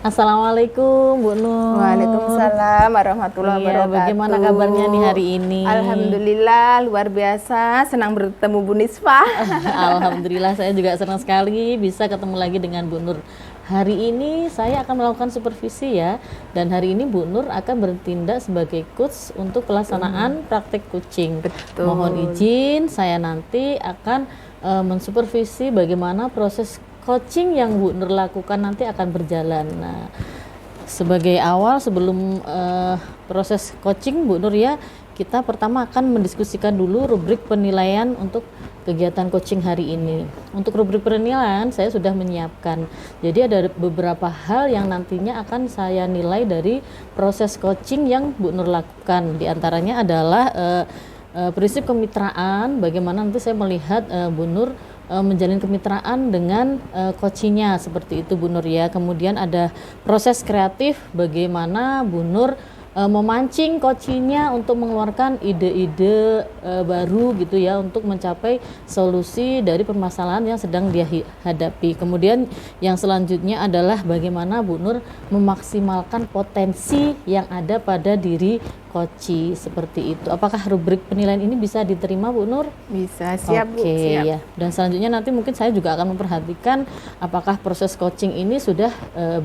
Assalamualaikum Bu Nur. Waalaikumsalam warahmatullahi wabarakatuh. Bagaimana kabarnya nih hari ini? Alhamdulillah luar biasa, senang bertemu Bu Nisfa. Alhamdulillah saya juga senang sekali bisa ketemu lagi dengan Bu Nur. Hari ini saya akan melakukan supervisi ya, dan hari ini Bu Nur akan bertindak sebagai coach untuk pelaksanaan praktek coaching. Betul. Mohon izin saya nanti akan mensupervisi bagaimana proses coaching yang Bu Nur lakukan nanti akan berjalan. Nah, sebagai awal sebelum proses coaching Bu Nur ya, kita pertama akan mendiskusikan dulu rubrik penilaian untuk kegiatan coaching hari ini. Untuk rubrik penilaian saya sudah menyiapkan. Jadi ada beberapa hal yang nantinya akan saya nilai dari proses coaching yang Bu Nur lakukan. Di antaranya adalah prinsip kemitraan, bagaimana nanti saya melihat Bu Nur menjalin kemitraan dengan coachingnya, seperti itu Bu Nur ya. Kemudian ada proses kreatif, bagaimana Bu Nur memancing coachingnya untuk mengeluarkan ide-ide baru gitu ya, untuk mencapai solusi dari permasalahan yang sedang dia hadapi. Kemudian yang selanjutnya adalah bagaimana Bu Nur memaksimalkan potensi yang ada pada diri coach, seperti itu. Apakah rubrik penilaian ini bisa diterima Bu Nur? Bisa, siap Bu. Oke, Siap. ya. Dan selanjutnya nanti mungkin saya juga akan memperhatikan apakah proses coaching ini sudah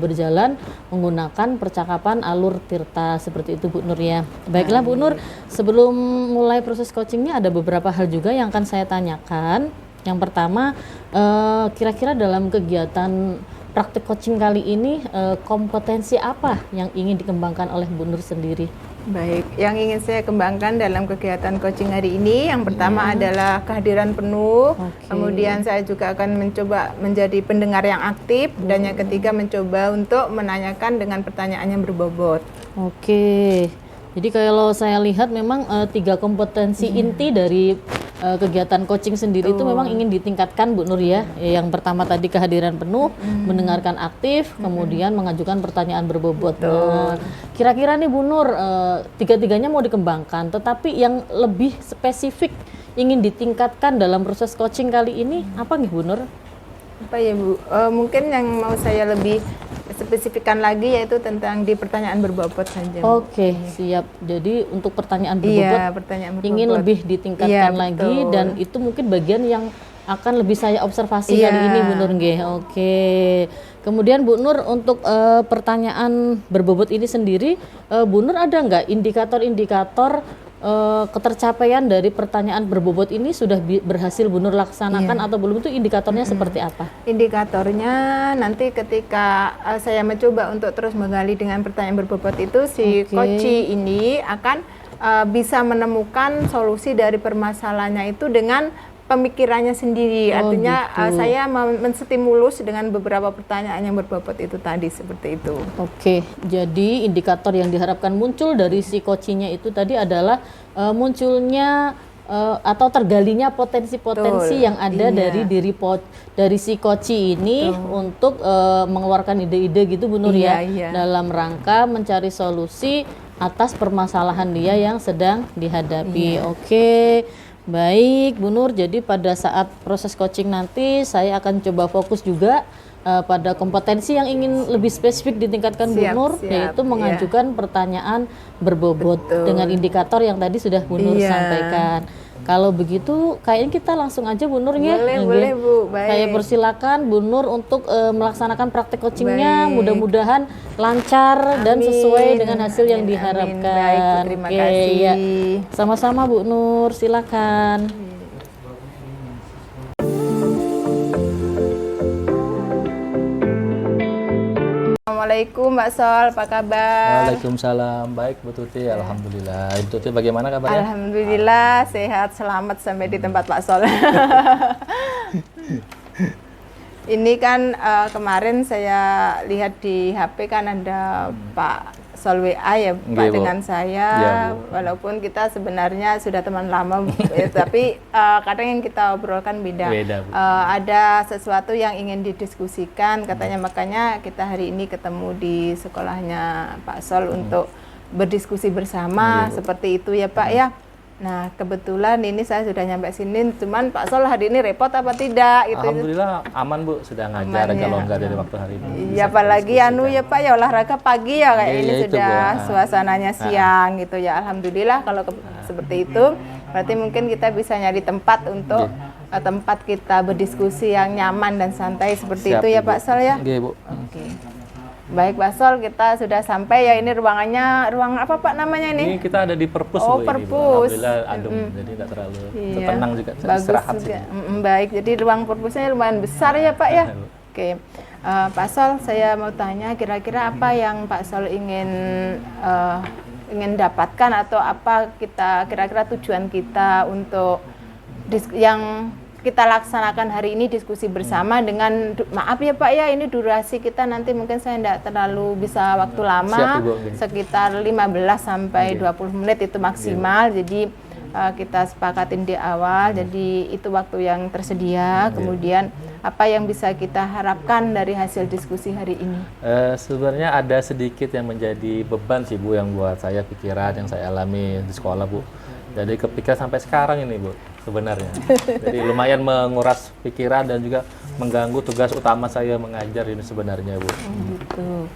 berjalan menggunakan percakapan alur tirta, seperti itu Bu Nur ya. Baiklah Bu Nur, sebelum mulai proses coachingnya ada beberapa hal juga yang akan saya tanyakan. Yang pertama, kira-kira dalam kegiatan praktik coaching kali ini kompetensi apa yang ingin dikembangkan oleh Bu Nur sendiri? Baik, yang ingin saya kembangkan dalam kegiatan coaching hari ini, yang pertama adalah kehadiran penuh. Kemudian saya juga akan mencoba menjadi pendengar yang aktif, dan yang ketiga mencoba untuk menanyakan dengan pertanyaan yang berbobot. Oke, jadi kalau saya lihat memang 3 kompetensi inti dari kegiatan coaching sendiri itu memang ingin ditingkatkan Bu Nur ya. Yang pertama tadi kehadiran penuh, mendengarkan aktif, kemudian mengajukan pertanyaan berbobot. Nah, kira-kira nih Bu Nur, tiga-tiganya mau dikembangkan, tetapi yang lebih spesifik ingin ditingkatkan dalam proses coaching kali ini apa nih Bu Nur? Apa ya Bu? Mungkin yang mau saya lebih spesifikkan lagi yaitu tentang di pertanyaan berbobot saja. Oke, siap. Jadi untuk pertanyaan berbobot, Iya, pertanyaan berbobot ingin lebih ditingkatkan lagi, dan itu mungkin bagian yang akan lebih saya observasi kali ini Bu Nur nggih. Oke. Kemudian Bu Nur untuk pertanyaan berbobot ini sendiri, Bu Nur ada nggak indikator-indikator ketercapaian dari pertanyaan berbobot ini sudah berhasil Bu Nur laksanakan atau belum, itu indikatornya seperti apa? Indikatornya nanti ketika saya mencoba untuk terus menggali dengan pertanyaan berbobot itu, si coach ini akan bisa menemukan solusi dari permasalahannya itu dengan pemikirannya sendiri. Artinya saya menstimulus dengan beberapa pertanyaan yang berbobot itu tadi, seperti itu. Oke, jadi indikator yang diharapkan muncul dari si coachingnya itu tadi adalah munculnya atau tergalinya potensi-potensi yang ada dari dari si coach ini untuk mengeluarkan ide-ide gitu Bu Nur ya, dalam rangka mencari solusi atas permasalahan dia yang sedang dihadapi. Oke. Baik Bu Nur, jadi pada saat proses coaching nanti saya akan coba fokus juga pada kompetensi yang ingin lebih spesifik ditingkatkan Bu Nur, yaitu mengajukan pertanyaan berbobot dengan indikator yang tadi sudah Bu Nur sampaikan. Kalau begitu kayaknya kita langsung aja Bu Nur ya. Boleh Bu, baik. Saya persilakan Bu Nur untuk melaksanakan praktek coachingnya, mudah-mudahan lancar dan sesuai dengan hasil yang diharapkan. Baik, terima kasih. Ya. Sama-sama Bu Nur, silakan. Assalamualaikum Mbak Sol, apa kabar? Waalaikumsalam, baik Bu Tuti, alhamdulillah. Ibu Tuti bagaimana kabarnya? Alhamdulillah sehat, selamat sampai di tempat Pak Sol. Ini kan kemarin saya lihat di HP kan ada Pak Sol WA ya Pak dengan saya, walaupun kita sebenarnya sudah teman lama, tapi kadang yang kita obrolkan beda. Ada sesuatu yang ingin didiskusikan katanya, makanya kita hari ini ketemu di sekolahnya Pak Sol untuk berdiskusi bersama, seperti itu ya Pak ya. Nah, kebetulan ini saya sudah nyampe sini, cuman Pak Sol hari ini repot apa tidak gitu. Alhamdulillah aman Bu, sudah ngajar Aman, ya. kalau nggak dari waktu hari ini. Iya, apalagi ya Pak ya olahraga pagi ya kayak Iya, ini itu, sudah Bu. suasananya siang gitu ya. Alhamdulillah kalau seperti itu berarti mungkin kita bisa nyari tempat untuk tempat kita berdiskusi yang nyaman dan santai seperti Siap, itu ya Ibu. Pak Sol ya. Oke Bu. Oke. Baik Pak Sol, kita sudah sampai ya, ini ruangannya, ruang apa Pak namanya ini? Ini kita ada di perpus Oh, Bu, ini, Bu. perpus. Alhamdulillah adem, jadi tidak terlalu Iya. tenang juga, bisa Bagus istirahat juga. sini. Baik, jadi ruang perpusnya lumayan besar ya Pak ya. Bu. Oke, Pak Sol, saya mau tanya kira-kira apa yang Pak Sol ingin dapatkan atau apa kita kira-kira tujuan kita untuk yang kita laksanakan hari ini diskusi bersama dengan maaf ya Pak ya, ini durasi kita nanti mungkin saya tidak terlalu bisa waktu lama. Siap, Ibu. Sekitar 15 sampai 20 menit itu maksimal. Jadi kita sepakatin di awal, jadi itu waktu yang tersedia. Kemudian apa yang bisa kita harapkan dari hasil diskusi hari ini? Sebenarnya ada sedikit yang menjadi beban sih Bu, yang buat saya pikiran yang saya alami di sekolah Bu. Jadi kepikiran sampai sekarang ini Bu sebenarnya. Jadi lumayan menguras pikiran dan juga mengganggu tugas utama saya mengajar ini sebenarnya Bu. Gitu.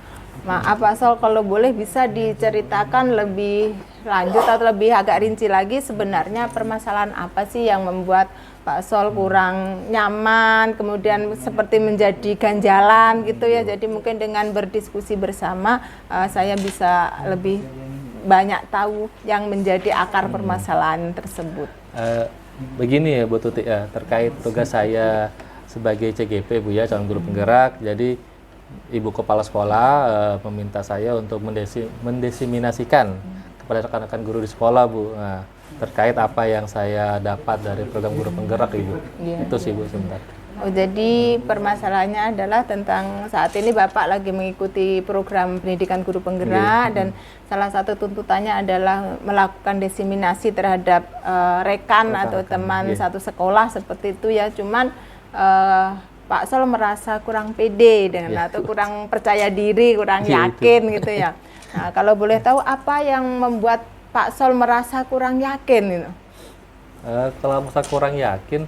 Maaf Pak Sol, kalau boleh bisa diceritakan lebih lanjut atau lebih agak rinci lagi sebenarnya permasalahan apa sih yang membuat Pak Sol kurang nyaman, kemudian seperti menjadi ganjalan gitu ya. Jadi mungkin dengan berdiskusi bersama saya bisa lebih banyak tahu yang menjadi akar permasalahan tersebut. Begini ya Bu Tuti, terkait tugas saya sebagai CGP Bu ya, calon guru penggerak. Jadi Ibu Kepala Sekolah meminta saya untuk mendesimasikan kepada rekan-rekan guru di sekolah Bu, terkait apa yang saya dapat dari program guru penggerak Ibu. Iya, Itu sih Bu sebentar. Oh, jadi permasalahannya adalah tentang saat ini Bapak lagi mengikuti program pendidikan guru penggerak dan salah satu tuntutannya adalah melakukan diseminasi terhadap rekan atau teman satu sekolah seperti itu ya. Cuman Pak Sol merasa kurang pede dengan atau kurang percaya diri, kurang yakin gitu ya. Nah, kalau boleh tahu apa yang membuat Pak Sol merasa kurang yakin gitu? Kalau merasa kurang yakin,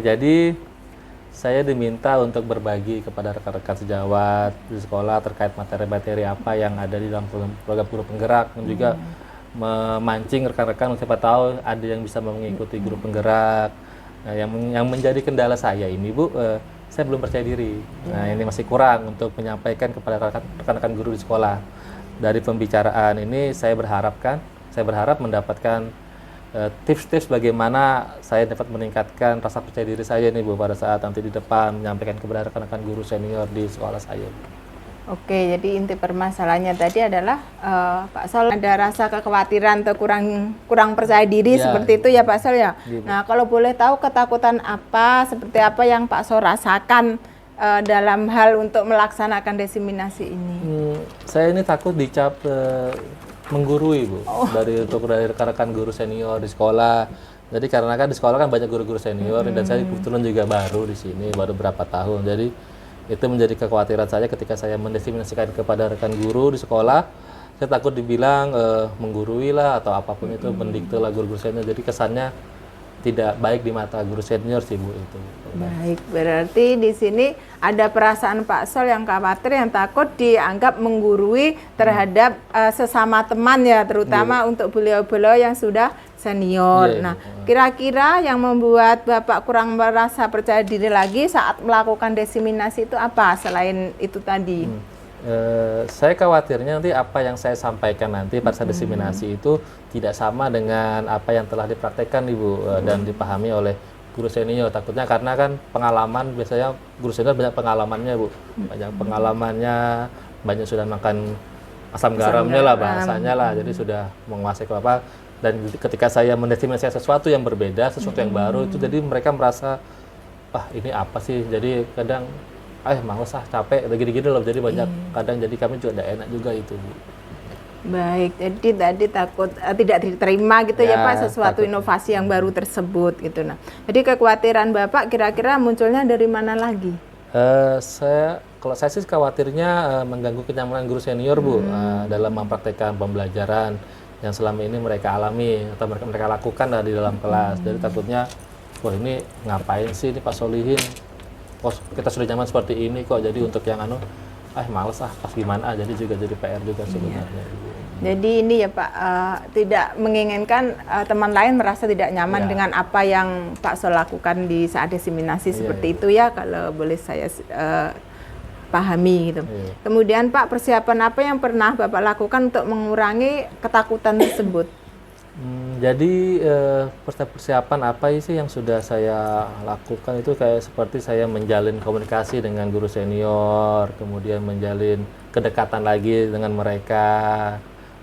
jadi saya diminta untuk berbagi kepada rekan-rekan sejawat di sekolah terkait materi-materi apa yang ada di dalam program guru penggerak, dan juga memancing rekan-rekan siapa tahu ada yang bisa mengikuti guru penggerak. Nah, yang menjadi kendala saya ini Bu, saya belum percaya diri. Nah, ini masih kurang untuk menyampaikan kepada rekan-rekan guru di sekolah. Dari pembicaraan ini saya berharap mendapatkan tips-tips bagaimana saya dapat meningkatkan rasa percaya diri saya nih Bu pada saat nanti di depan menyampaikan kepada rekan-rekan guru senior di sekolah saya. Oke, jadi inti permasalahannya tadi adalah Pak Sol ada rasa kekhawatiran atau kurang percaya diri seperti itu ya Pak Sol ya. Nah, kalau boleh tahu ketakutan apa, seperti apa yang Pak Sol rasakan dalam hal untuk melaksanakan diseminasi ini? Saya ini takut dicap menggurui Bu, dari rekan-rekan guru senior di sekolah. Jadi karena kan di sekolah kan banyak guru-guru senior dan saya kebetulan juga baru di sini, baru berapa tahun. Jadi itu menjadi kekhawatiran saya ketika saya mendiseminasikan kepada rekan guru di sekolah. Saya takut dibilang menggurui lah atau apapun itu, mendikte lah guru-guru senior. Jadi kesannya tidak baik di mata guru senior sih Bu itu. Baik, berarti di sini ada perasaan Pak Sol yang khawatir, yang takut dianggap menggurui terhadap sesama teman ya, terutama untuk beliau-beliau yang sudah senior. Nah, kira-kira yang membuat Bapak kurang merasa percaya diri lagi saat melakukan diseminasi itu apa selain itu tadi? Saya khawatirnya nanti apa yang saya sampaikan nanti pada saat diseminasi itu tidak sama dengan apa yang telah dipraktekkan Ibu dan dipahami oleh guru senior. Takutnya karena kan pengalaman, biasanya guru senior banyak pengalamannya Bu, banyak pengalamannya, banyak sudah makan asam garamnya lah bahasanya lah, jadi sudah menguasai apa. Dan ketika saya mendefinisikan sesuatu yang berbeda, sesuatu yang baru itu, jadi mereka merasa ini apa sih, jadi kadang males capek, gini-gini loh, jadi banyak kadang jadi kami juga tidak enak juga itu Bu. Baik, jadi tadi takut tidak diterima gitu ya Pak, sesuatu inovasi yang baru tersebut gitu. Nah, jadi kekhawatiran Bapak kira-kira munculnya dari mana lagi? Kalau saya sih khawatirnya mengganggu kenyamanan guru senior Bu dalam mempraktekkan pembelajaran. yang selama ini mereka alami atau mereka lakukan lah di dalam kelas. Jadi takutnya, wah ini ngapain sih ini Pak Solihin? Oh, kita sudah nyaman seperti ini kok. Jadi untuk yang males pas gimana? Jadi juga jadi PR juga sebenarnya. Jadi ini ya Pak, tidak menginginkan teman lain merasa tidak nyaman dengan apa yang Pak Sol lakukan di saat diseminasi seperti itu ya, kalau boleh saya pahami gitu. Kemudian Pak, persiapan apa yang pernah Bapak lakukan untuk mengurangi ketakutan tersebut? Jadi persiapan apa sih yang sudah saya lakukan itu kayak seperti saya menjalin komunikasi dengan guru senior, kemudian menjalin kedekatan lagi dengan mereka,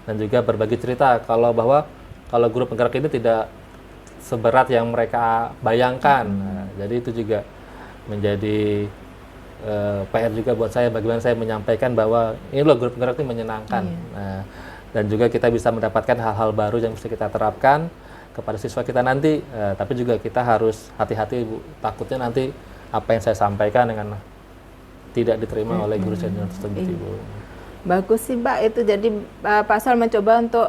dan juga berbagi cerita kalau guru penggerak ini tidak seberat yang mereka bayangkan. Nah, jadi itu juga menjadi PR juga buat saya, bagaimana saya menyampaikan bahwa ini loh guru penggerak ini menyenangkan. Nah, dan juga kita bisa mendapatkan hal-hal baru yang bisa kita terapkan kepada siswa kita nanti. Tapi juga kita harus hati-hati Bu, takutnya nanti apa yang saya sampaikan dengan tidak diterima oleh guru senior tersebut Ibu. Bagus sih Pak, itu jadi Pak Sol mencoba untuk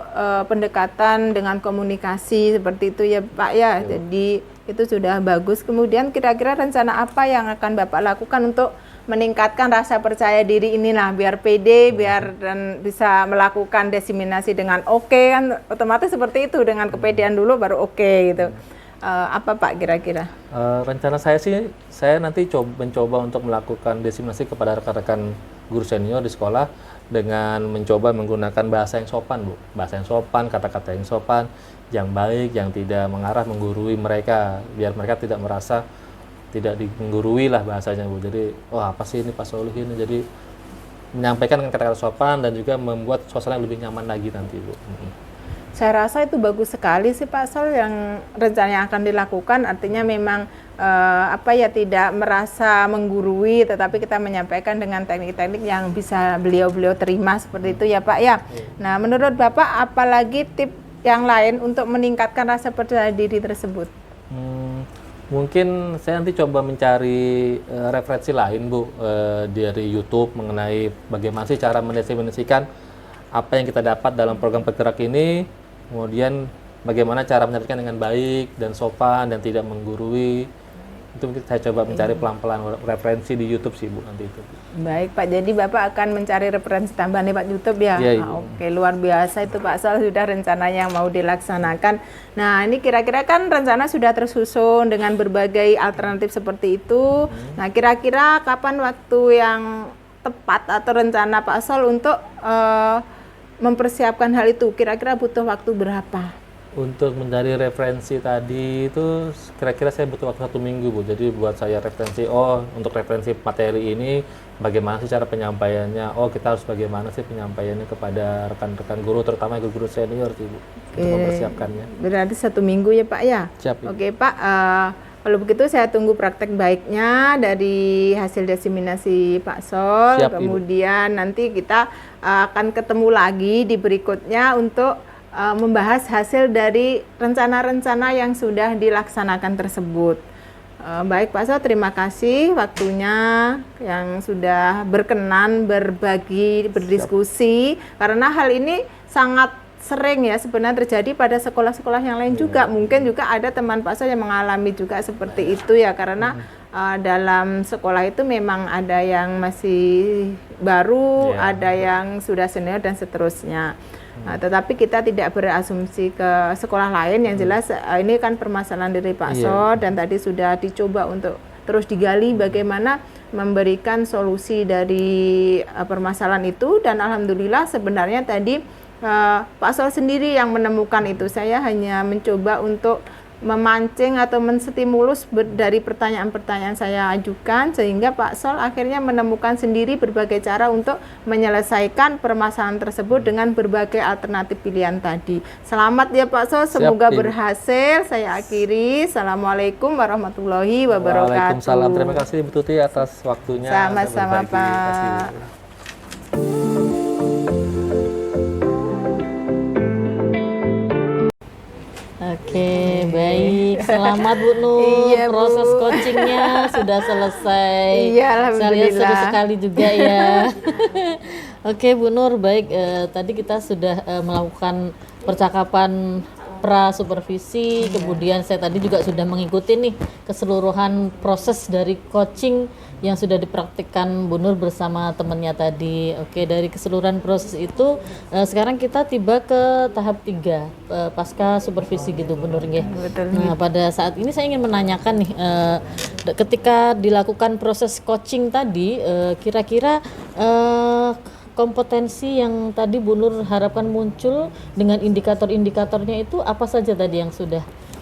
pendekatan dengan komunikasi seperti itu ya Pak ya. Jadi itu sudah bagus. Kemudian kira-kira rencana apa yang akan Bapak lakukan untuk meningkatkan rasa percaya diri inilah biar pede, dan bisa melakukan diseminasi dengan oke kan, otomatis seperti itu, dengan kepedean dulu baru oke gitu. Apa Pak kira-kira? Rencana saya sih, saya nanti mencoba untuk melakukan diseminasi kepada rekan-rekan guru senior di sekolah dengan mencoba menggunakan bahasa yang sopan Bu, bahasa yang sopan, kata-kata yang sopan, yang baik, yang tidak mengarah menggurui mereka, biar mereka tidak merasa tidak menggurui lah bahasanya Bu. Jadi, apa sih ini Pak Solihin? Jadi menyampaikan dengan kata-kata sopan dan juga membuat suasana yang lebih nyaman lagi nanti Bu. Saya rasa itu bagus sekali sih Pak Sol yang rencananya akan dilakukan, artinya memang tidak merasa menggurui, tetapi kita menyampaikan dengan teknik-teknik yang bisa beliau-beliau terima seperti itu ya Pak ya. Nah, menurut Bapak apalagi tip yang lain untuk meningkatkan rasa percaya diri tersebut? Mungkin saya nanti coba mencari referensi lain Bu, dari YouTube mengenai bagaimana sih cara mendefinisikan apa yang kita dapat dalam program penggerak ini, kemudian bagaimana cara menyampaikan dengan baik dan sopan dan tidak menggurui. Itu mungkin saya coba mencari pelan-pelan referensi di YouTube sih Bu nanti itu. Baik Pak, jadi Bapak akan mencari referensi tambahan di Pak YouTube ya? Oke, luar biasa itu Pak Sol, sudah rencananya yang mau dilaksanakan. Nah ini kira-kira kan rencana sudah tersusun dengan berbagai alternatif seperti itu. Nah kira-kira kapan waktu yang tepat atau rencana Pak Sol untuk mempersiapkan hal itu? Kira-kira butuh waktu berapa? Untuk mencari referensi tadi itu kira-kira saya butuh waktu 1 minggu Bu. Jadi buat saya referensi, untuk referensi materi ini bagaimana sih cara penyampaiannya, kita harus bagaimana sih penyampaiannya kepada rekan-rekan guru, terutama guru senior sih Bu, untuk mempersiapkannya. Berarti 1 minggu ya Pak ya? Siap. Oke Pak, kalau begitu saya tunggu praktek baiknya dari hasil diseminasi Pak Sol. Siap, kemudian nanti kita akan ketemu lagi di berikutnya untuk membahas hasil dari rencana-rencana yang sudah dilaksanakan tersebut. Baik Pak Sol, terima kasih waktunya yang sudah berkenan berbagi, berdiskusi. Karena hal ini sangat sering ya sebenarnya terjadi pada sekolah-sekolah yang lain juga. Mungkin juga ada teman Pak Sol yang mengalami juga seperti itu ya, karena dalam sekolah itu memang ada yang masih baru, ada yang sudah senior dan seterusnya. Tetapi kita tidak berasumsi ke sekolah lain, yang jelas ini kan permasalahan dari Pak Sol, dan tadi sudah dicoba untuk terus digali bagaimana memberikan solusi dari permasalahan itu, dan alhamdulillah sebenarnya tadi Pak Sol sendiri yang menemukan itu. Saya hanya mencoba untuk memancing atau menstimulus dari pertanyaan-pertanyaan saya ajukan, sehingga Pak Sol akhirnya menemukan sendiri berbagai cara untuk menyelesaikan permasalahan tersebut dengan berbagai alternatif pilihan tadi. Selamat ya Pak Sol, semoga berhasil. Saya akhiri. Assalamualaikum warahmatullahi wabarakatuh. Waalaikumsalam. Terima kasih Bu Tuti atas waktunya. Sama-sama Pak. Oke, baik. Selamat Bu Nur. Proses coachingnya sudah selesai. Iya, alhamdulillah. Saya lihat seru sekali juga ya. Oke Bu Nur, baik, tadi kita sudah melakukan percakapan pra supervisi, kemudian saya tadi juga sudah mengikuti nih keseluruhan proses dari coaching yang sudah dipraktikkan Bu Nur bersama temannya tadi. Oke, dari keseluruhan proses itu sekarang kita tiba ke tahap 3 pasca supervisi gitu Bu Nur ya. Betul. Nah, pada saat ini saya ingin menanyakan nih, ketika dilakukan proses coaching tadi, kira-kira kompetensi yang tadi Bu Nur harapkan muncul dengan indikator-indikatornya itu apa saja tadi yang sudah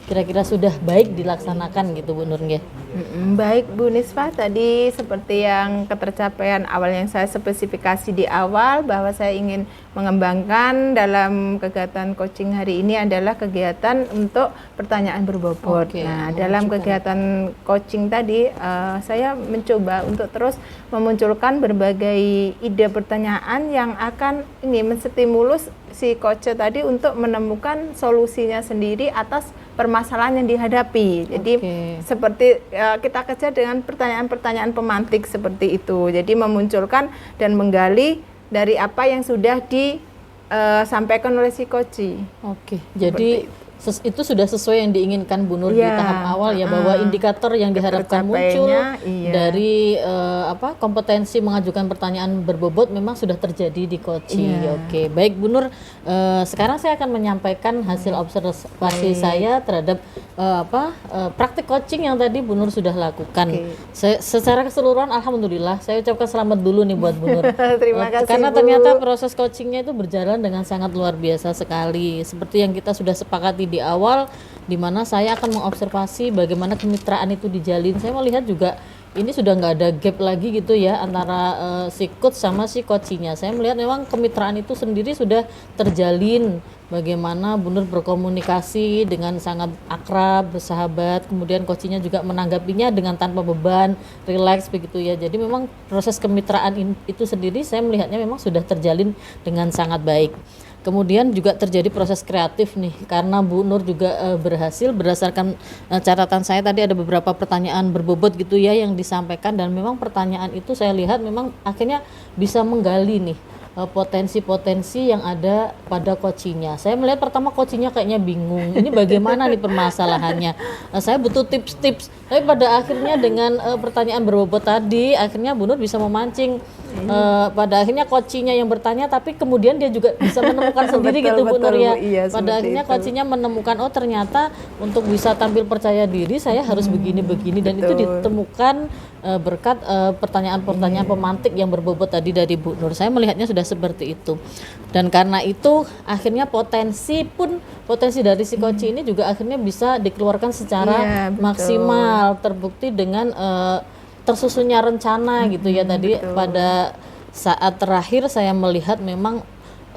kira-kira sudah baik dilaksanakan gitu Bu Nur nggih? Baik Bu Nisfa, tadi seperti yang ketercapaian awal yang saya spesifikasi di awal bahwa saya ingin mengembangkan dalam kegiatan coaching hari ini adalah kegiatan untuk pertanyaan berbobot. Oke, Nah, dalam kegiatan coaching tadi saya mencoba untuk terus memunculkan berbagai ide pertanyaan yang akan ini menstimulus si coach tadi untuk menemukan solusinya sendiri atas permasalahan yang dihadapi. Jadi seperti kita kerja dengan pertanyaan-pertanyaan pemantik seperti itu. Jadi memunculkan dan menggali dari apa yang sudah disampaikan oleh si coach. Oke, jadi itu sudah sesuai yang diinginkan Bu Nur di tahap awal ya, bahwa indikator yang diharapkan muncul dari kompetensi mengajukan pertanyaan berbobot memang sudah terjadi di coaching. Oke, baik Bu Nur, sekarang saya akan menyampaikan hasil observasi saya terhadap praktik coaching yang tadi Bu Nur sudah lakukan. Secara keseluruhan alhamdulillah saya ucapkan selamat dulu nih buat Bu Nur. Terima kasih karena Bu. ternyata proses coachingnya itu berjalan dengan sangat luar biasa sekali. Seperti yang kita sudah sepakati di awal, di mana saya akan mengobservasi bagaimana kemitraan itu dijalin. Saya melihat juga ini sudah nggak ada gap lagi gitu ya antara si coach sama si coachnya. Saya melihat memang kemitraan itu sendiri sudah terjalin. Bagaimana Bu Nur berkomunikasi dengan sangat akrab, bersahabat, kemudian coachnya juga menanggapinya dengan tanpa beban, rileks begitu ya. Jadi memang proses kemitraan itu sendiri saya melihatnya memang sudah terjalin dengan sangat baik. Kemudian juga terjadi proses kreatif nih, karena Bu Nur juga berhasil berdasarkan catatan saya tadi ada beberapa pertanyaan berbobot gitu ya yang disampaikan, dan memang pertanyaan itu saya lihat memang akhirnya bisa menggali nih potensi-potensi yang ada pada coachnya. Saya melihat pertama coachnya kayaknya bingung, ini bagaimana nih permasalahannya. Saya butuh tips-tips, tapi pada akhirnya dengan pertanyaan berbobot tadi, akhirnya Bu Nur bisa memancing. Pada akhirnya coachnya yang bertanya, tapi kemudian dia juga bisa menemukan sendiri gitu Bu Nur ya. Pada akhirnya coachnya menemukan, oh ternyata untuk bisa tampil percaya diri saya harus begini-begini, dan itu ditemukan berkat pertanyaan-pertanyaan pemantik yang berbobot tadi dari Bu Nur. Saya melihatnya sudah seperti itu, dan karena itu akhirnya potensi dari si coach ini juga akhirnya bisa dikeluarkan secara maksimal, terbukti dengan tersusunnya rencana gitu ya. Tadi pada saat terakhir saya melihat memang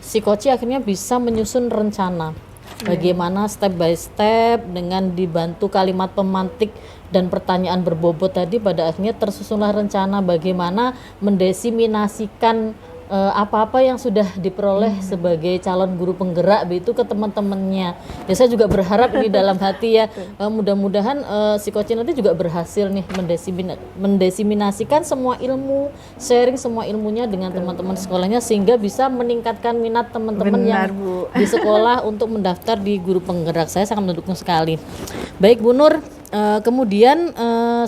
si coach akhirnya bisa menyusun rencana bagaimana step by step dengan dibantu kalimat pemantik dan pertanyaan berbobot tadi. Pada akhirnya tersusunlah rencana bagaimana mendesiminasikan apa-apa yang sudah diperoleh sebagai calon guru penggerak itu ke teman-temannya. Ya saya juga berharap ini dalam hati ya, mudah-mudahan si coach nanti juga berhasil nih mendesiminasikan semua ilmu, sharing semua ilmunya dengan teman-teman sekolahnya, sehingga bisa meningkatkan minat teman-teman yang di sekolah untuk mendaftar di guru penggerak. Saya sangat mendukung sekali. Baik Bu Nur, kemudian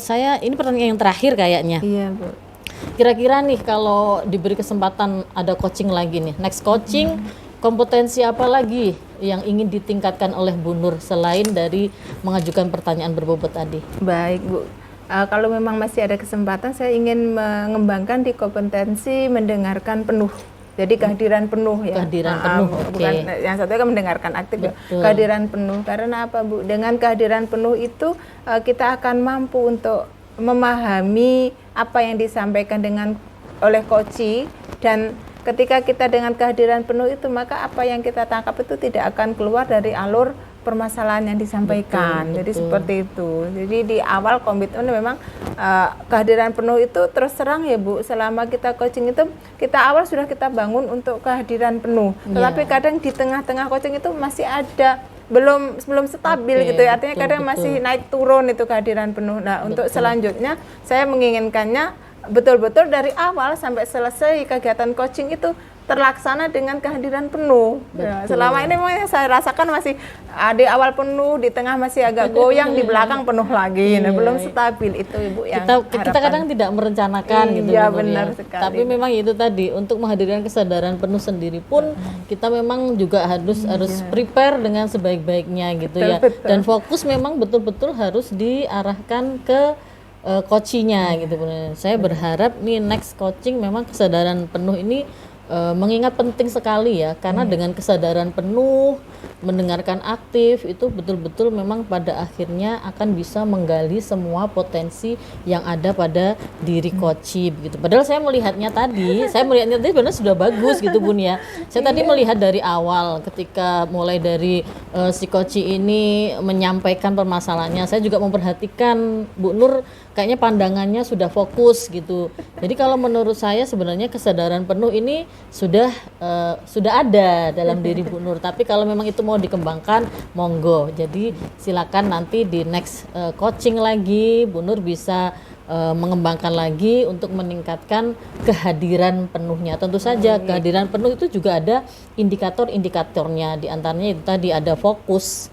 saya ini pertanyaan yang terakhir kayaknya. Iya Bu. Kira-kira nih kalau diberi kesempatan ada coaching lagi nih, next coaching, kompetensi apa lagi yang ingin ditingkatkan oleh Bu Nur selain dari mengajukan pertanyaan berbobot tadi? Baik Bu, kalau memang masih ada kesempatan saya ingin mengembangkan di kompetensi mendengarkan penuh. Jadi kehadiran penuh ya. Kehadiran penuh, bukan yang satu kan mendengarkan aktif ya. Kehadiran penuh, karena apa Bu? Dengan kehadiran penuh itu kita akan mampu untuk memahami apa yang disampaikan oleh coach, dan ketika kita dengan kehadiran penuh itu, maka apa yang kita tangkap itu tidak akan keluar dari alur permasalahan yang disampaikan. Jadi seperti itu. Jadi di awal komitmen memang kehadiran penuh itu terus terang ya Bu, selama kita coaching itu kita awal sudah kita bangun untuk kehadiran penuh. Tetapi kadang di tengah-tengah coaching itu masih ada belum stabil gitu ya. Artinya kadang masih naik turun itu kehadiran penuh. Nah, untuk selanjutnya saya menginginkannya betul-betul dari awal sampai selesai kegiatan coaching itu terlaksana dengan kehadiran penuh. Ya, selama ini memang yang saya rasakan masih di awal penuh, di tengah masih agak goyang, di belakang penuh lagi. Nah, belum stabil itu Ibu yang kita kadang tidak merencanakan gitu. Iya, Bu Nur, benar ya. sekali. Tapi memang itu tadi untuk menghadirkan kesadaran penuh sendiri pun kita memang juga harus prepare dengan sebaik-baiknya gitu ya. Betul. Dan fokus memang betul-betul harus diarahkan ke coachingnya gitu. Saya berharap nih next coaching memang kesadaran penuh ini mengingat penting sekali ya, karena dengan kesadaran penuh, mendengarkan aktif itu betul-betul memang pada akhirnya akan bisa menggali semua potensi yang ada pada diri coach gitu. Padahal saya melihatnya tadi sebenarnya sudah bagus gitu Bun ya. Saya tadi melihat dari awal ketika mulai dari si coach ini menyampaikan permasalahannya, saya juga memperhatikan Bu Nur kayaknya pandangannya sudah fokus gitu. Jadi kalau menurut saya sebenarnya kesadaran penuh ini sudah ada dalam diri Bu Nur. Tapi kalau memang itu mau dikembangkan, monggo. Jadi silakan nanti di next coaching lagi Bu Nur bisa mengembangkan lagi untuk meningkatkan kehadiran penuhnya. Tentu saja kehadiran penuh itu juga ada indikator-indikatornya. Di antaranya itu tadi ada fokus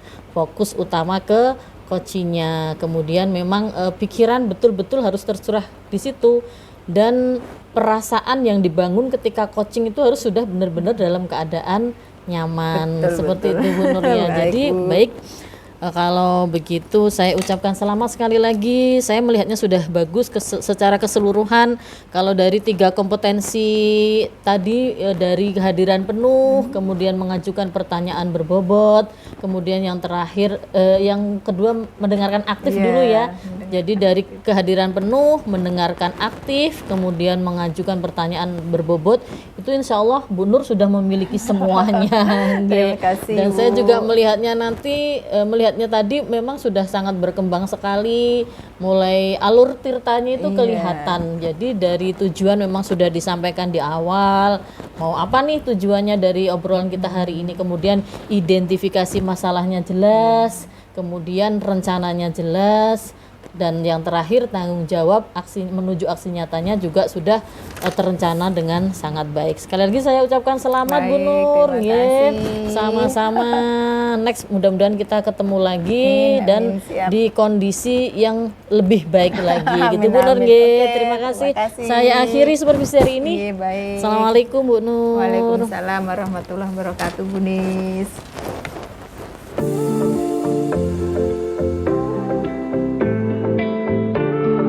utama ke coachingnya, kemudian memang pikiran betul-betul harus tercurah di situ, dan perasaan yang dibangun ketika coaching itu harus sudah benar-benar dalam keadaan nyaman. Seperti itu Bu Nur ya. Jadi baik, kalau begitu saya ucapkan selamat sekali lagi. Saya melihatnya sudah bagus secara keseluruhan. Kalau dari 3 kompetensi tadi, dari kehadiran penuh, kemudian mengajukan pertanyaan berbobot, kemudian yang terakhir yang kedua mendengarkan aktif dulu ya. Jadi dari kehadiran penuh, mendengarkan aktif, kemudian mengajukan pertanyaan berbobot, itu insya Allah Bu Nur sudah memiliki semuanya. Terima kasih, Dan Bu. saya juga melihatnya tadi memang sudah sangat berkembang sekali, mulai alur tirtanya itu kelihatan. Jadi dari tujuan memang sudah disampaikan di awal, mau apa nih tujuannya dari obrolan kita hari ini, kemudian identifikasi masalahnya jelas, kemudian rencananya jelas, dan yang terakhir tanggung jawab menuju aksi nyatanya juga sudah terencana dengan sangat baik. Sekali lagi saya ucapkan selamat Bu Nur. Terima kasih. Sama-sama. Next mudah-mudahan kita ketemu lagi dan siap. di kondisi yang lebih baik lagi gitu Bu Nur. Amin. Oke, Terima kasih. terima kasih. Saya akhiri supervisi hari ini. Baik. Assalamualaikum Bu Nur. Waalaikumsalam warahmatullahi wabarakatuh Bu Nis.